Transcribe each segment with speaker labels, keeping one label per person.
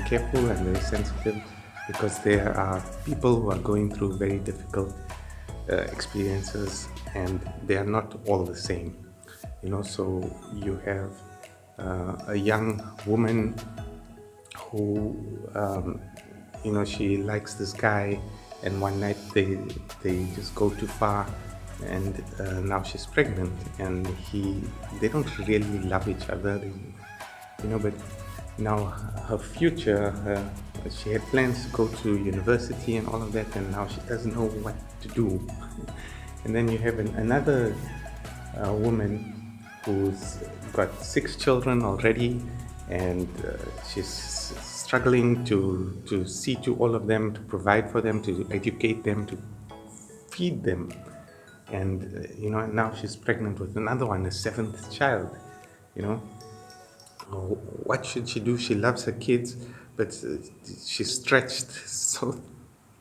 Speaker 1: careful and very sensitive, because there are people who are going through very difficult experiences, and they are not all the same. So you have a young woman who, she likes this guy, and one night they just go too far, and now she's pregnant, and they don't really love each other, but now her future, she had plans to go to university and all of that, and now she doesn't know what to do. And then you have another woman who's got 6 children already, and she's struggling to see to all of them, to provide for them, to educate them, to feed them. And now she's pregnant with another one, a 7th child. What should she do? She loves her kids, but she's stretched so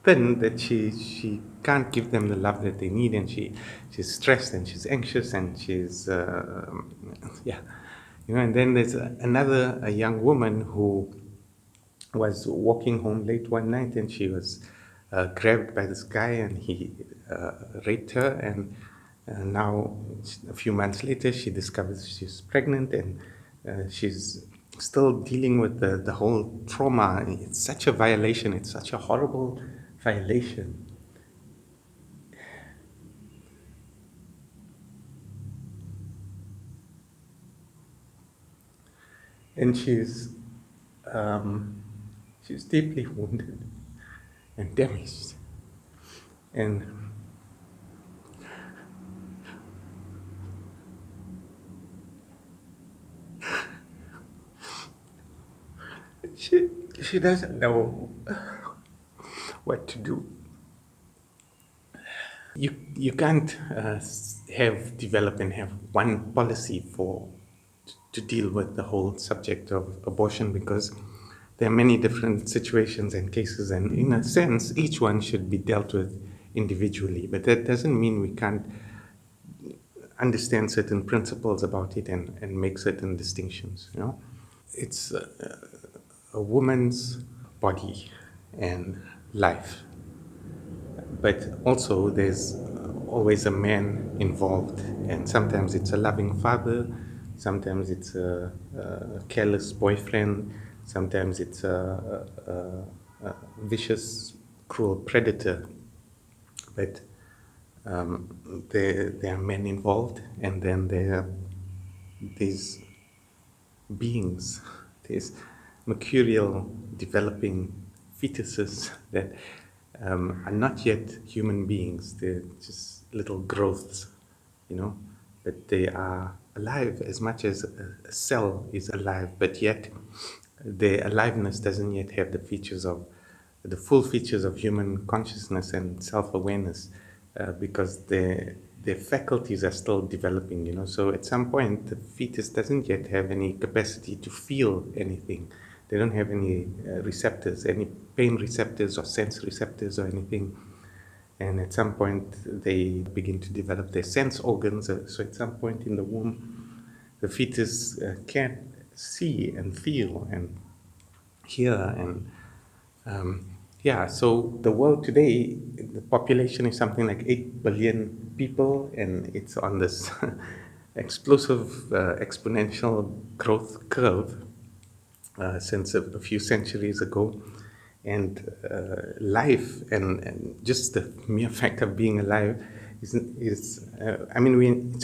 Speaker 1: thin that she can't give them the love that they need, and she's stressed, and she's anxious, and she's and then there's a young woman who was walking home late one night, and she was grabbed by this guy, and he raped her, and now a few months later she discovers she's pregnant, and she's still dealing with the whole trauma. It's such a violation. It's such a horrible violation. And she's deeply wounded and damaged. And she doesn't know what to do. You can't develop and have one policy to deal with the whole subject of abortion, because there are many different situations and cases, and in a sense each one should be dealt with individually, but that doesn't mean we can't understand certain principles about it and make certain distinctions. It's a woman's body and life, but also there's always a man involved, and sometimes it's a loving father, sometimes it's a careless boyfriend, sometimes it's a vicious, cruel predator. But there are men involved, and then there are these beings, these mercurial developing fetuses that are not yet human beings. They're just little growths, but they are alive as much as a cell is alive, but yet their aliveness doesn't yet have the full features of human consciousness and self-awareness, because their faculties are still developing, So at some point, the fetus doesn't yet have any capacity to feel anything. They don't have any receptors, any pain receptors or sense receptors or anything. And at some point, they begin to develop their sense organs. So at some point in the womb, the fetus can see and feel and hear. And so the world today, the population is something like 8 billion people, and it's on this explosive exponential growth curve since a few centuries ago. And life and just the mere fact of being alive it's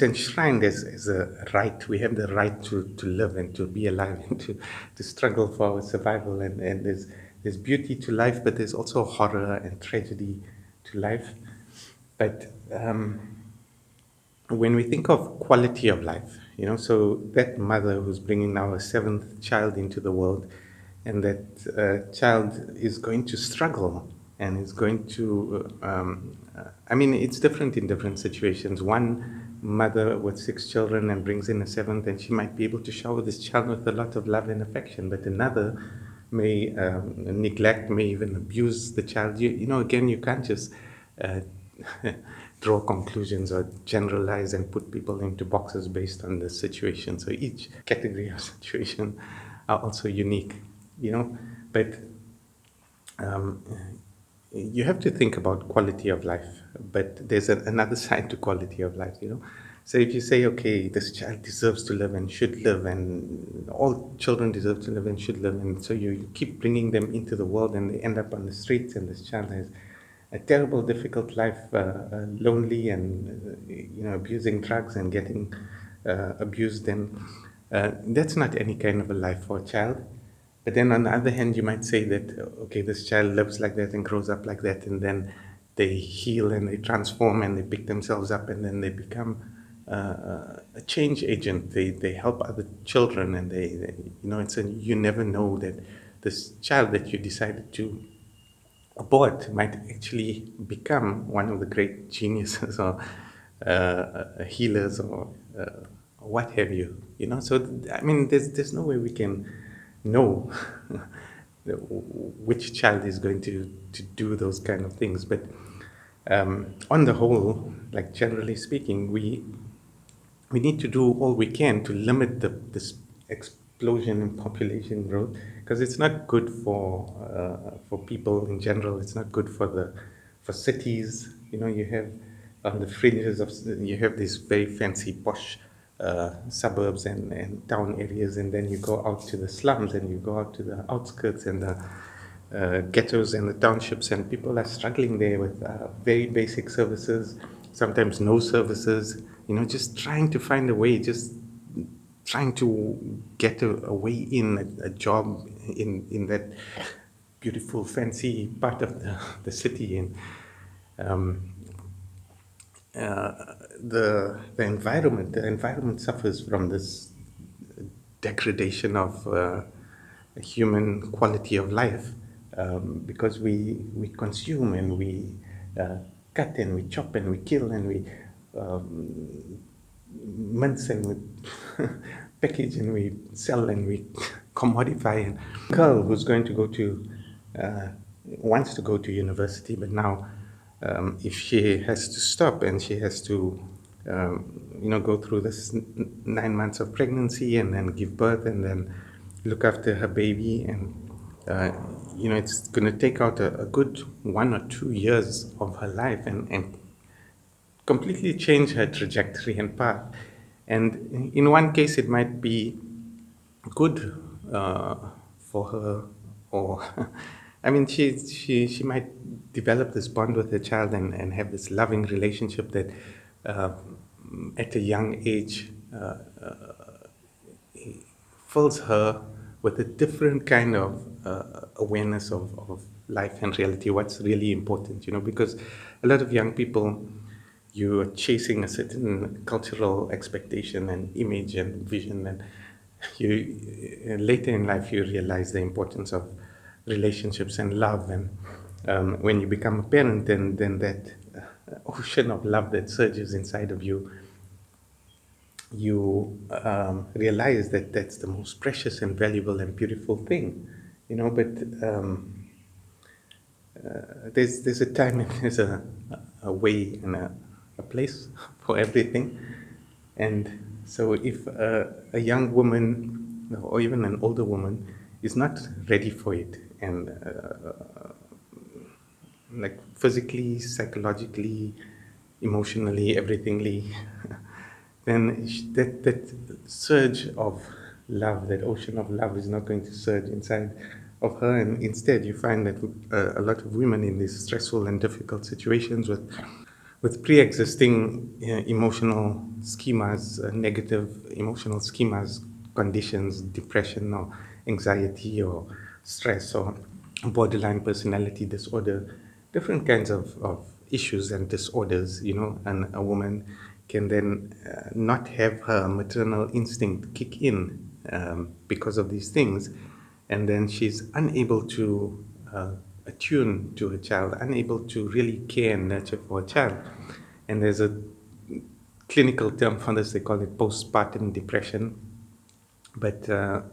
Speaker 1: enshrined as a right. We have the right to live and to be alive and to struggle for our survival. And there's beauty to life, but there's also horror and tragedy to life. But when we think of quality of life, so that mother who's bringing now a 7th child into the world, and that child is going to struggle and is going to, it's different in different situations. One mother with 6 children and brings in a 7th, and she might be able to shower this child with a lot of love and affection, but another may neglect, may even abuse the child. Again, you can't just draw conclusions or generalize and put people into boxes based on the situation. So each category of situation are also unique. But um, you have to think about quality of life, but there's another side to quality of life, you know. So if you say, okay, this child deserves to live and should live, and all children deserve to live and should live, and so you keep bringing them into the world and they end up on the streets, and this child has a terrible, difficult life, lonely and, abusing drugs and getting abused, then that's not any kind of a life for a child. But then on the other hand, you might say that, okay, this child lives like that and grows up like that, and then they heal and they transform and they pick themselves up, and then they become a change agent. They help other children, and you never know that this child that you decided to abort might actually become one of the great geniuses or healers or what have you. So I mean, there's no way we can know which child is going to do those kind of things. But on the whole, like generally speaking, we need to do all we can to limit this explosion in population growth, because it's not good for people in general. It's not good for cities. You have on the fringes of you have these very fancy posh suburbs and town areas, and then you go out to the slums and you go out to the outskirts and the ghettos and the townships, and people are struggling there with very basic services, sometimes no services, just trying to find a way, just trying to get a way in, a job in that beautiful, fancy part of the city. And um, the environment suffers from this degradation of human quality of life, because we consume and we cut and we chop and we kill and we mince and we package and we sell and we commodify. And girl who's going to go to wants to go to university, but now if she has to stop and she has to go through this 9 months of pregnancy and then give birth and then look after her baby, and it's going to take out a good 1 or 2 years of her life and completely change her trajectory and path. And in one case, it might be good for her, or I mean, she might develop this bond with her child and have this loving relationship that uh, at a young age fills her with a different kind of awareness of life and reality, what's really important, because a lot of young people, you are chasing a certain cultural expectation and image and vision, and you later in life you realize the importance of relationships and love. And when you become a parent, then that ocean of love that surges inside of you, you realize that that's the most precious and valuable and beautiful thing, but there's a time and there's a way and a place for everything. And so if a young woman or even an older woman is not ready for it, and like physically, psychologically, emotionally, everythingly, then that surge of love, that ocean of love, is not going to surge inside of her. And instead, you find that a lot of women in these stressful and difficult situations with pre-existing emotional schemas, negative emotional schemas, conditions, depression or anxiety or stress or borderline personality disorder, different kinds of issues and disorders, and a woman can then not have her maternal instinct kick in because of these things, and then she's unable to attune to her child, unable to really care and nurture for her child. And there's a clinical term for this, they call it postpartum depression. But a,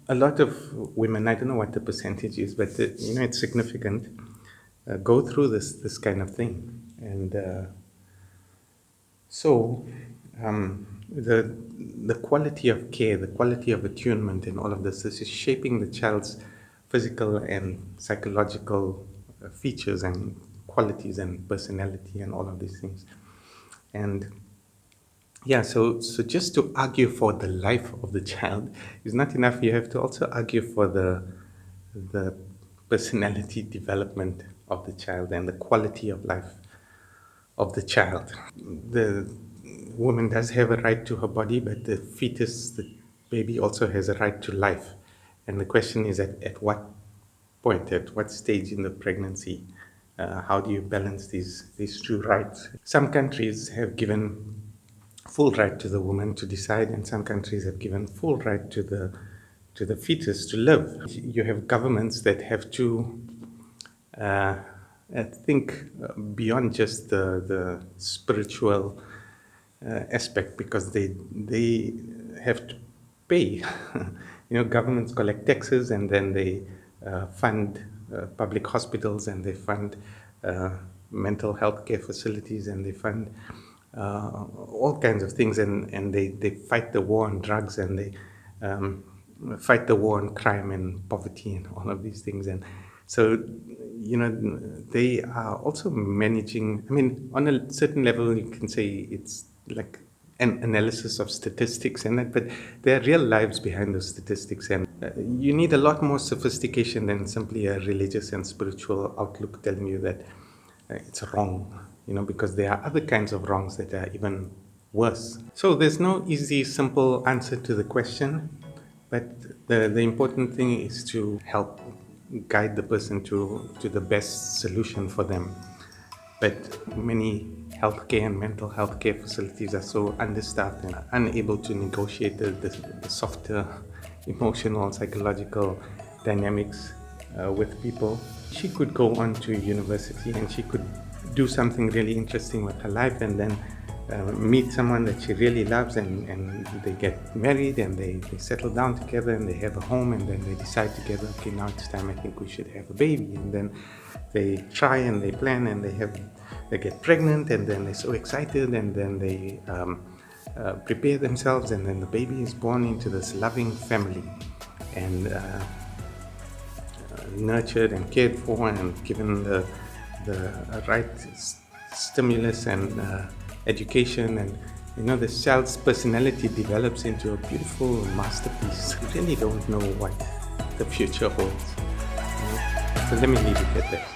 Speaker 1: a lot of women, I don't know what the percentage is, but it's significant, go through this kind of thing. And so the quality of care, the quality of attunement, and all of this is shaping the child's physical and psychological features and qualities and personality and all of these things. And yeah, so just to argue for the life of the child is not enough. You have to also argue for the personality development of the child and the quality of life of the child. The woman does have a right to her body, but the fetus, the baby, also has a right to life. And the question is at what point, at what stage in the pregnancy, how do you balance these two rights? Some countries have given full right to the woman to decide, and some countries have given full right to the fetus to live. You have governments that have to think beyond just the spiritual aspect, because they have to pay. Governments collect taxes, and then they fund public hospitals, and they fund mental health care facilities, and they fund all kinds of things, and they fight the war on drugs, and they fight the war on crime and poverty and all of these things. And so, they are also managing. I mean, on a certain level, you can say it's like an analysis of statistics and that, but there are real lives behind those statistics, and you need a lot more sophistication than simply a religious and spiritual outlook telling you that it's wrong, because there are other kinds of wrongs that are even worse. So there's no easy, simple answer to the question, but the important thing is to help guide the person to the best solution for them. But many healthcare and mental health care facilities are so understaffed and unable to negotiate the softer emotional, psychological dynamics with people. She could go on to university and she could do something really interesting with her life, and then meet someone that she really loves, and they get married, and they settle down together, and they have a home, and then they decide together, okay, now it's time, I think we should have a baby. And then they try and they plan, and they get pregnant, and then they're so excited, and then they prepare themselves, and then the baby is born into this loving family, and nurtured and cared for and given the right stimulus and education, and this child's personality develops into a beautiful masterpiece. You really don't know what the future holds. So let me leave it at that.